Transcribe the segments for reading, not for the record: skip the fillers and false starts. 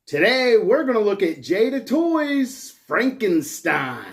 Today, we're going to look at Jada Toys Frankenstein.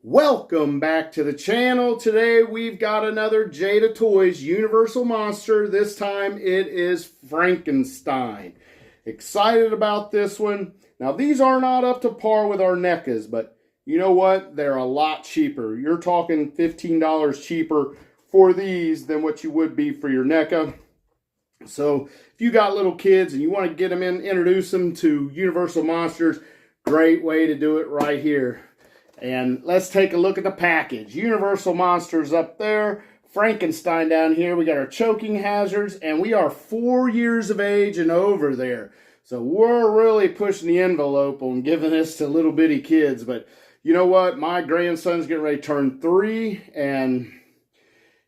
Welcome back to the channel. Today we've got another Jada Toys Universal Monster. This time it is Frankenstein. Excited about this one. Now these are not up to par with our NECAs, but you know what? They're a lot cheaper. You're talking $15 cheaper for these than what you would be for your NECA. So if you got little kids and you want to get them in, introduce them to Universal Monsters, great way to do it right here. And let's take a look at the package. Universal Monsters up there. Frankenstein down here. We got our choking hazards. And we are 4 years of age and over there. So we're really pushing the envelope on giving this to little bitty kids. But you know what? My grandson's getting ready to turn 3. And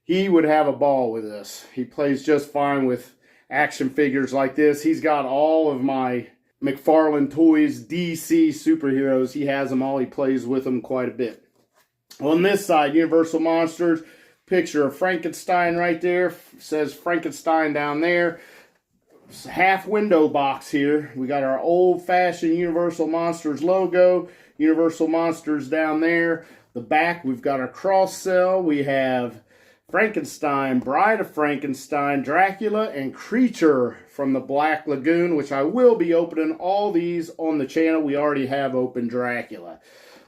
he would have a ball with this. He plays just fine with action figures like this. He's got all of my McFarlane Toys DC superheroes. He has them all. He plays with them quite a bit. On this side, Universal Monsters, picture of Frankenstein right there. Says Frankenstein down there. Half window box here. We got our old-fashioned Universal Monsters logo. Universal Monsters down there. The back, we've got our cross cell. We have Frankenstein, Bride of Frankenstein, Dracula, and Creature from the Black Lagoon, which I will be opening all these on the channel. We already have opened Dracula.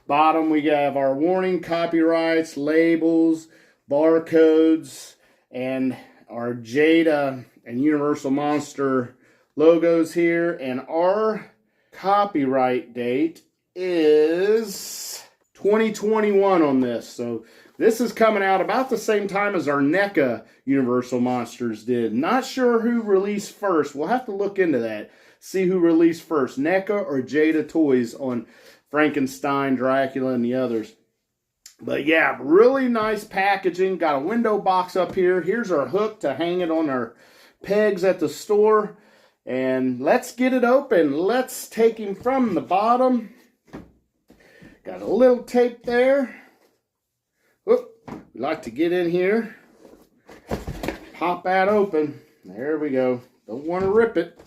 Bottom, we have our warning, copyrights, labels, barcodes, and our Jada and Universal Monster logos here. And our copyright date is 2021 on this. So this is coming out about the same time as our NECA Universal Monsters did. Not sure who released first. We'll have to look into that. See who released first, NECA or Jada Toys on Frankenstein, Dracula, and the others. But yeah, really nice packaging. Got a window box up here. Here's our hook to hang it on our pegs at the store. And let's get it open. Let's take him from the bottom. Got a little tape there. Whoop, we like to get in here, pop that open. There we go. Don't want to rip it.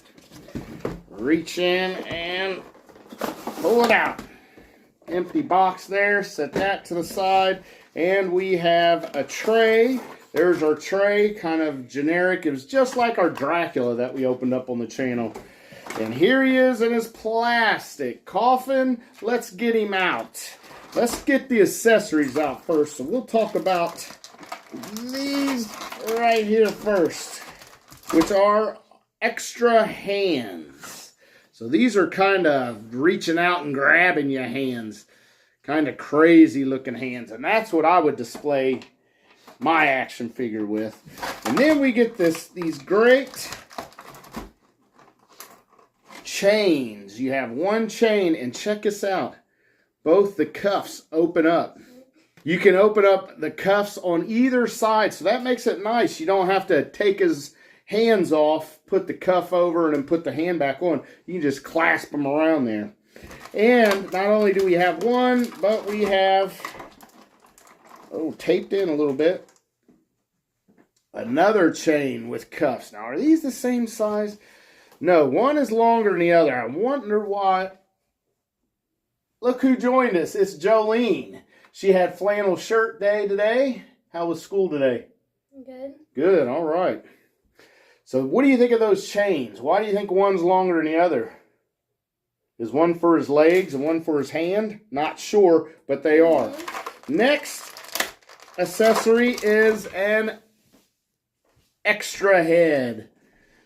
Reach in and pull it out. Empty box there. Set that to the side. And we have a tray. There's our tray, kind of generic. It was just like our Dracula that we opened up on the channel. And here he is in his plastic coffin. Let's get him out. Let's get the accessories out first. So we'll talk about these right here first, which are extra hands. So these are kind of reaching out and grabbing your hands. Kind of crazy looking hands. And that's what I would display my action figure with. And then we get these great chains. You have one chain, and check this out. Both the cuffs open up. You can open up the cuffs on either side, so that makes it nice. You don't have to take his hands off, put the cuff over, and then put the hand back on. You can just clasp them around there. And not only do we have one, but we have, taped in a little bit, another chain with cuffs. Now, are these the same size? No, one is longer than the other. I wonder why. Look who joined us. It's Jolene. She had flannel shirt day today. How was school today? Good. Good, all right. So what do you think of those chains? Why do you think one's longer than the other? Is one for his legs and one for his hand? Not sure, but they are. Next accessory is an extra head.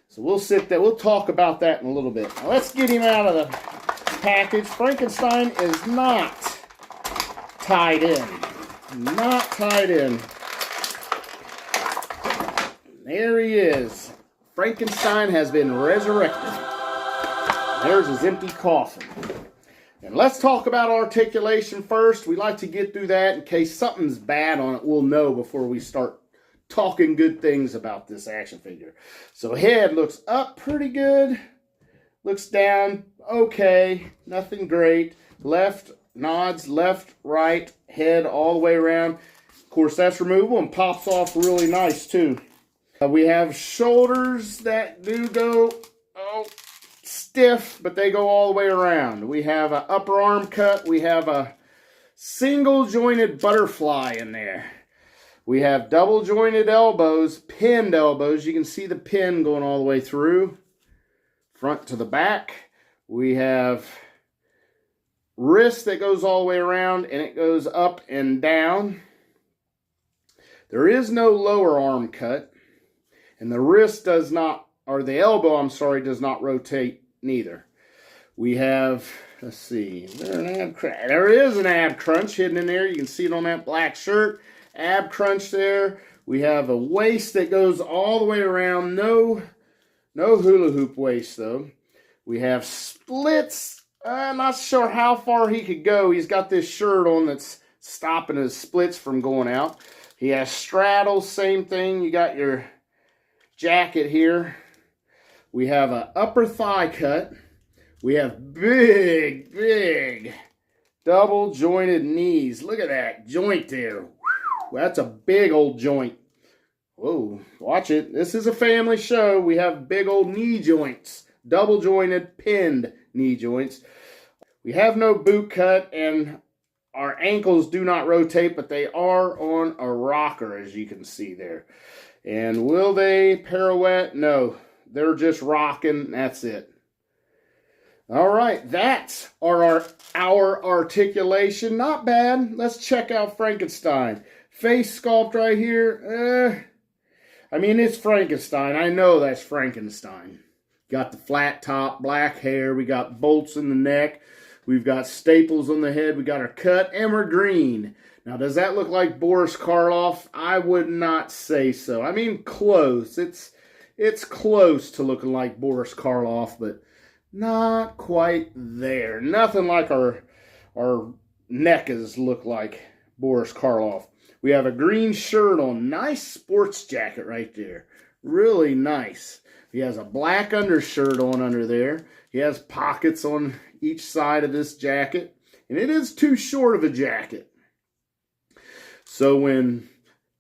So we'll sit there. We'll talk about that in a little bit. Now let's get him out of the package. Frankenstein is not tied in. Not tied in. There he is. Frankenstein has been resurrected. There's his empty coffin. And let's talk about articulation first. We like to get through that in case something's bad on it. We'll know before we start talking good things about this action figure. So head looks up pretty good. Looks down okay. Nothing great. Left nods, left, right, head all the way around. Of course, that's removable and pops off really nice too. We have shoulders that do go stiff, but they go all the way around. We have an upper arm cut. We have a single jointed butterfly in there. We have double jointed elbows, pinned elbows. You can see the pin going all the way through, front to the back. We have wrist that goes all the way around, and it goes up and down. There is no lower arm cut, and the wrist does not, or the elbow, I'm sorry, does not rotate neither. We have, let's see, there is an ab crunch hidden in there. You can see it on that black shirt. Ab crunch there. We have a waist that goes all the way around. No hula hoop waist though. We have splits. I'm not sure how far he could go. He's got this shirt on that's stopping his splits from going out. He has straddles, same thing. You got your jacket here. We have an upper thigh cut. We have big double jointed knees. Look at that joint there. Whew, that's a big old joint. Whoa, watch it. This is a family show. We have big old knee joints. Double jointed, pinned knee joints. We have no boot cut, and our ankles do not rotate, but they are on a rocker, as you can see there. And will they pirouette? No. They're just rocking. That's it. All right. That's our articulation. Not bad. Let's check out Frankenstein. Face sculpt right here. I mean, it's Frankenstein. I know that's Frankenstein. Got the flat top, black hair. We got bolts in the neck. We've got staples on the head. We got our cut, and we're green. Now, does that look like Boris Karloff? I would not say so. I mean, close. It's close to looking like Boris Karloff, but not quite there. Nothing like our necks look like Boris Karloff. We have a green shirt on. Nice sports jacket right there. Really nice. He has a black undershirt on under there. He has pockets on each side of this jacket. And it is too short of a jacket. So when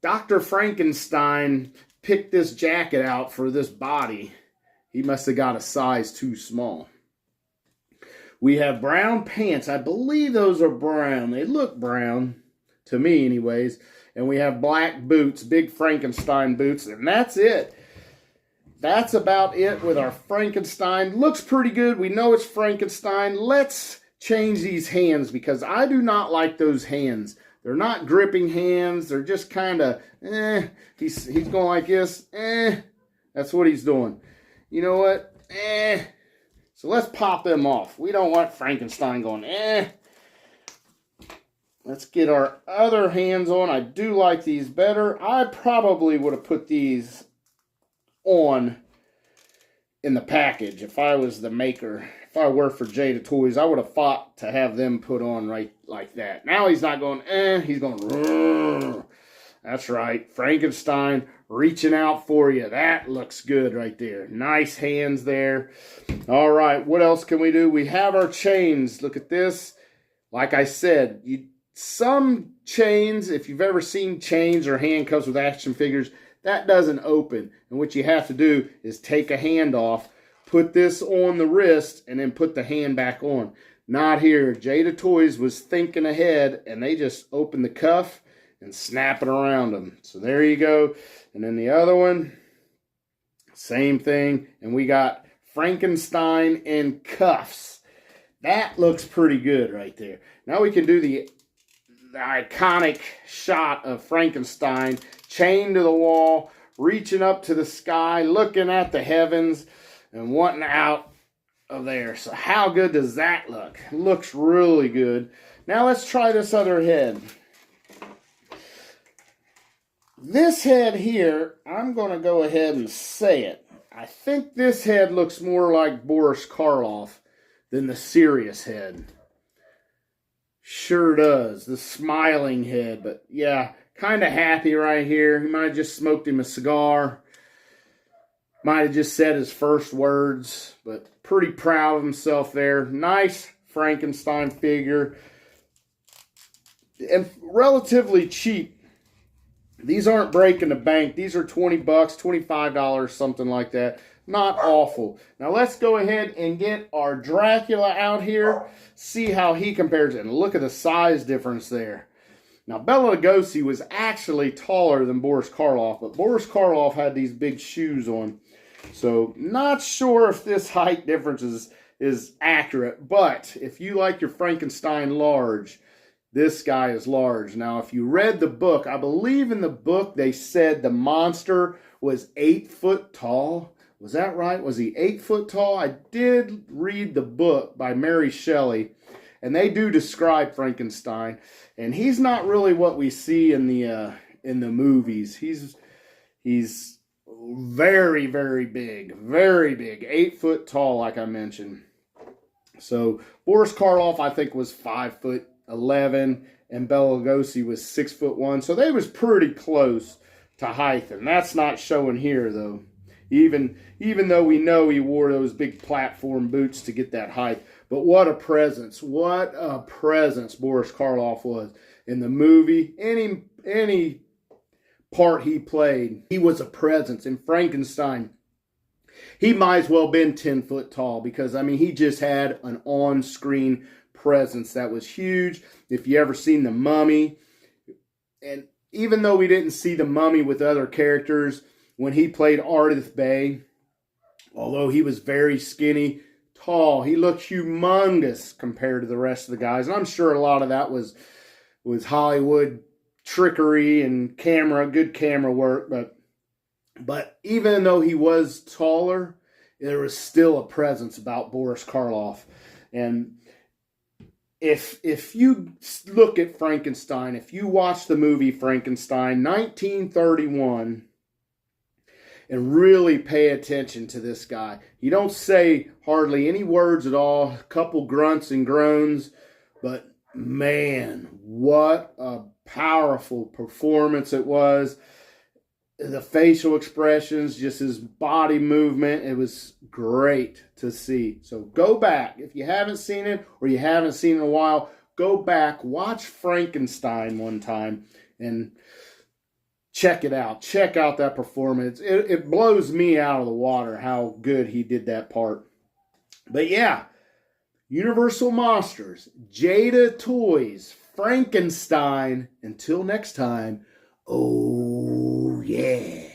Dr. Frankenstein picked this jacket out for this body, he must have got a size too small. We have brown pants. I believe those are brown. They look brown, to me anyways. And we have black boots, big Frankenstein boots, and that's it. That's about it with our Frankenstein. Looks pretty good. We know it's Frankenstein. Let's change these hands because I do not like those hands. They're not gripping hands. They're just kind of, He's going like this, That's what he's doing. You know what? So let's pop them off. We don't want Frankenstein going, Let's get our other hands on. I do like these better. I probably would have put these on in the package if I was the maker. If I worked for Jada Toys, I would have fought to have them put on right like that. Now he's not going, he's going, Rrr. That's right. Frankenstein reaching out for you. That looks good right there. Nice hands there. All right, what else can we do? We have our chains. Look at this. Like I said, some chains, if you've ever seen chains or handcuffs with action figures, that doesn't open. And what you have to do is take a hand off, put this on the wrist, and then put the hand back on. Not here. Jada Toys was thinking ahead, and they just open the cuff and snap it around them. So there you go. And then the other one, same thing. And we got Frankenstein in cuffs. That looks pretty good right there. Now we can do the iconic shot of Frankenstein chained to the wall, reaching up to the sky, looking at the heavens, and wanting out of there. So how good does that look? Looks really good. Now let's try this other head. This head here, I'm going to go ahead and say it. I think this head looks more like Boris Karloff than the serious head. Sure does. The smiling head. But yeah, kind of happy right here. He might have just smoked him a cigar. Might have just said his first words. But pretty proud of himself there. Nice Frankenstein figure. And relatively cheap. These aren't breaking the bank. These are $20, $25, something like that. Not awful. Now let's go ahead and get our Dracula out here. See how he compares. And look at the size difference there. Now Bela Lugosi was actually taller than Boris Karloff. But Boris Karloff had these big shoes on. So not sure if this height difference is accurate. But if you like your Frankenstein large, this guy is large. Now if you read the book, I believe in the book they said the monster was 8 foot tall. Was that right? Was he 8 foot tall? I did read the book by Mary Shelley, and they do describe Frankenstein, and he's not really what we see in the movies. He's very, very big, 8 foot tall, like I mentioned. So Boris Karloff, I think, was 5'11", and Bela Lugosi was 6'1", so they was pretty close to height, and that's not showing here though. Even though we know he wore those big platform boots to get that height. But what a presence. What a presence Boris Karloff was in the movie. Any part he played, he was a presence. In Frankenstein, he might as well been 10 foot tall because, I mean, he just had an on-screen presence that was huge. If you ever seen The Mummy, and even though we didn't see The Mummy with other characters, when he played Ardith Bay, although he was very skinny, tall, he looked humongous compared to the rest of the guys. And I'm sure a lot of that was Hollywood trickery and good camera work. But even though he was taller, there was still a presence about Boris Karloff. And if you look at Frankenstein, if you watch the movie Frankenstein, 1931, and really pay attention to this guy. He don't say hardly any words at all, a couple grunts and groans, but man, what a powerful performance it was. The facial expressions, just his body movement, it was great to see. So go back. If you haven't seen it or you haven't seen it in a while, go back, watch Frankenstein one time, and check it out. Check out that performance. It blows me out of the water how good he did that part. But yeah, Universal Monsters, Jada Toys, Frankenstein. Until next time, oh yeah.